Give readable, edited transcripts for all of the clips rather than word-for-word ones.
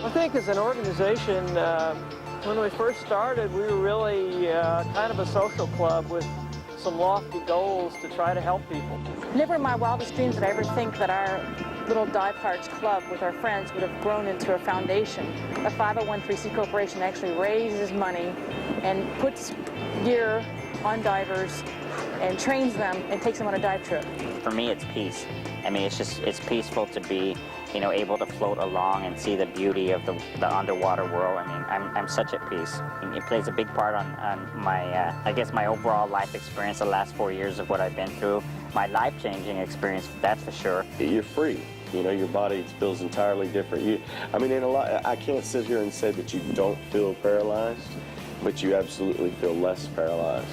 I think as an organization, when we first started, we were really kind of a social club with some lofty goals to try to help people. Never in my wildest dreams did I ever think that our little Dive Pirates Club with our friends would have grown into a foundation. A 501(c) corporation actually raises money and puts gear on divers and trains them and takes them on a dive trip. For me, it's peace. I mean, it's peaceful to be, you know, able to float along and see the beauty of the underwater world. I mean, I'm such at peace. It plays a big part on my, I guess, my overall life experience the last 4 years of what I've been through. My life-changing experience, that's for sure. You're free. You know, your body feels entirely different. I mean, in a lot, I can't sit here and say that you don't feel paralyzed, but you absolutely feel less paralyzed.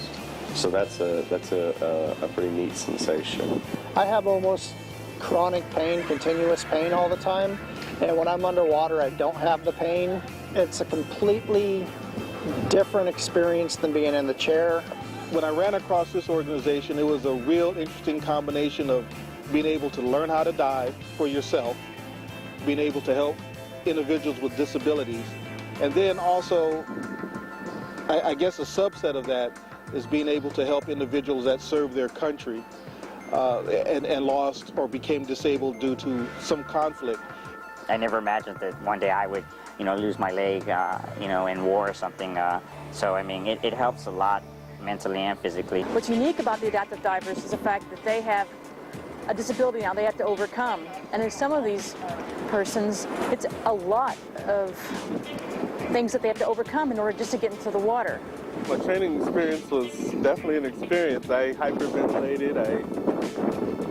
So that's a pretty neat sensation. I have almost chronic pain, continuous pain all the time, and when I'm underwater I don't have the pain. It's a completely different experience than being in the chair. When I ran across this organization, it was a real interesting combination of being able to learn how to dive for yourself, being able to help individuals with disabilities, and then also, I guess a subset of that is being able to help individuals that serve their country and lost or became disabled due to some conflict. I never imagined that one day I would, you know, lose my leg, you know, in war or something. So, I mean, it helps a lot mentally and physically. What's unique about the adaptive divers is the fact that they have a disability now they have to overcome. And in some of these persons, it's a lot of things that they have to overcome in order just to get into the water. My training experience was definitely an experience. I hyperventilated.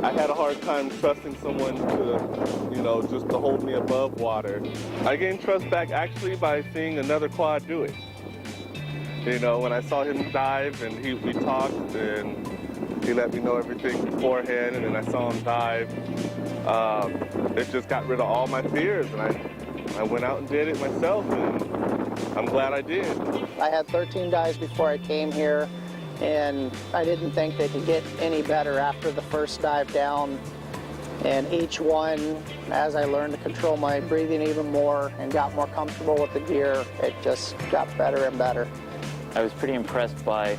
I had a hard time trusting someone to, you know, just to hold me above water. I gained trust back actually by seeing another quad do it. You know, when I saw him dive and we talked and he let me know everything beforehand, and then I saw him dive, it just got rid of all my fears, and I went out and did it myself, and I'm glad I did. I had 13 dives before I came here, and I didn't think they could get any better after the first dive down. And each one, as I learned to control my breathing even more and got more comfortable with the gear, it just got better and better. I was pretty impressed by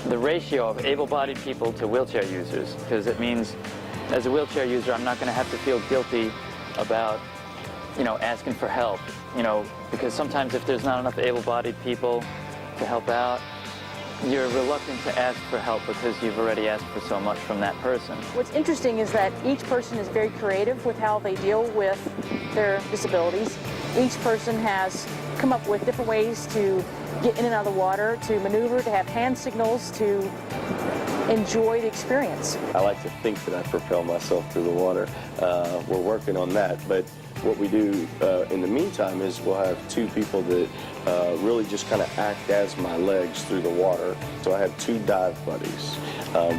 the ratio of able-bodied people to wheelchair users, because it means as a wheelchair user I'm not going to have to feel guilty about, you know, asking for help, you know, because sometimes if there's not enough able-bodied people to help out, you're reluctant to ask for help because you've already asked for so much from that person. What's interesting is that each person is very creative with how they deal with their disabilities. Each person has come up with different ways to get in and out of the water, to maneuver, to have hand signals, to enjoy the experience. I like to think that I propel myself through the water. We're working on that, but what we do in the meantime is we'll have two people that really just kind of act as my legs through the water. So I have two dive buddies.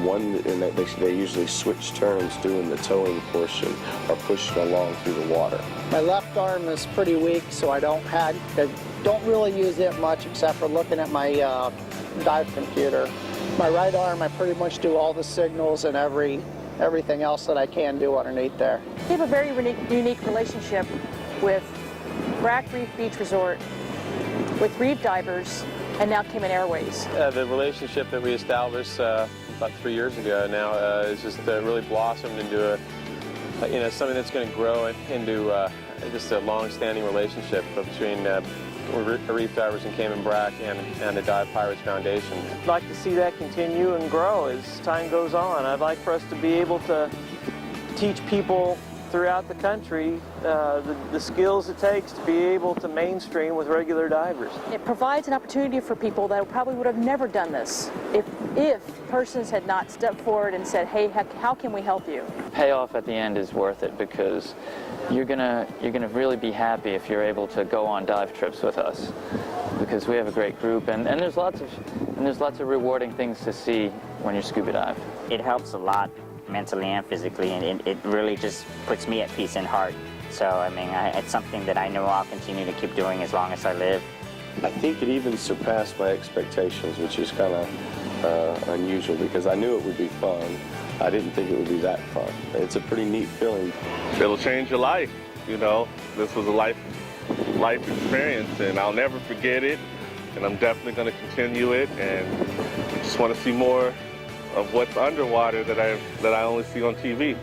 One, and they usually switch turns doing the towing portion or pushing along through the water. My left arm is pretty weak, so I don't really use it much except for looking at my dive computer. My right arm, I pretty much do all the signals and everything else that I can do underneath there. We have a very unique relationship with Brac Reef Beach Resort, with Reef Divers, and now Cayman Airways. The relationship that we established about 3 years ago now is just really blossomed into something that's going to grow into just a long-standing relationship between Reef Divers and Cayman Brac and the Dive Pirates Foundation. I'd like to see that continue and grow as time goes on. I'd like for us to be able to teach people throughout the country the skills it takes to be able to mainstream with regular divers. It provides an opportunity for people that probably would have never done this if persons had not stepped forward and said, hey, how can we help you? Payoff at the end is worth it because you're gonna really be happy if you're able to go on dive trips with us, because we have a great group and there's lots of rewarding things to see when you scuba dive. It helps a lot mentally and physically, and it really just puts me at peace in heart. So, I mean, it's something that I know I'll continue to keep doing as long as I live. I think it even surpassed my expectations, which is kind of unusual because I knew it would be fun. I didn't think it would be that fun. It's a pretty neat feeling. It'll change your life. You know, this was a life experience, and I'll never forget it. And I'm definitely going to continue it, and just want to see more of what's underwater that I only see on TV.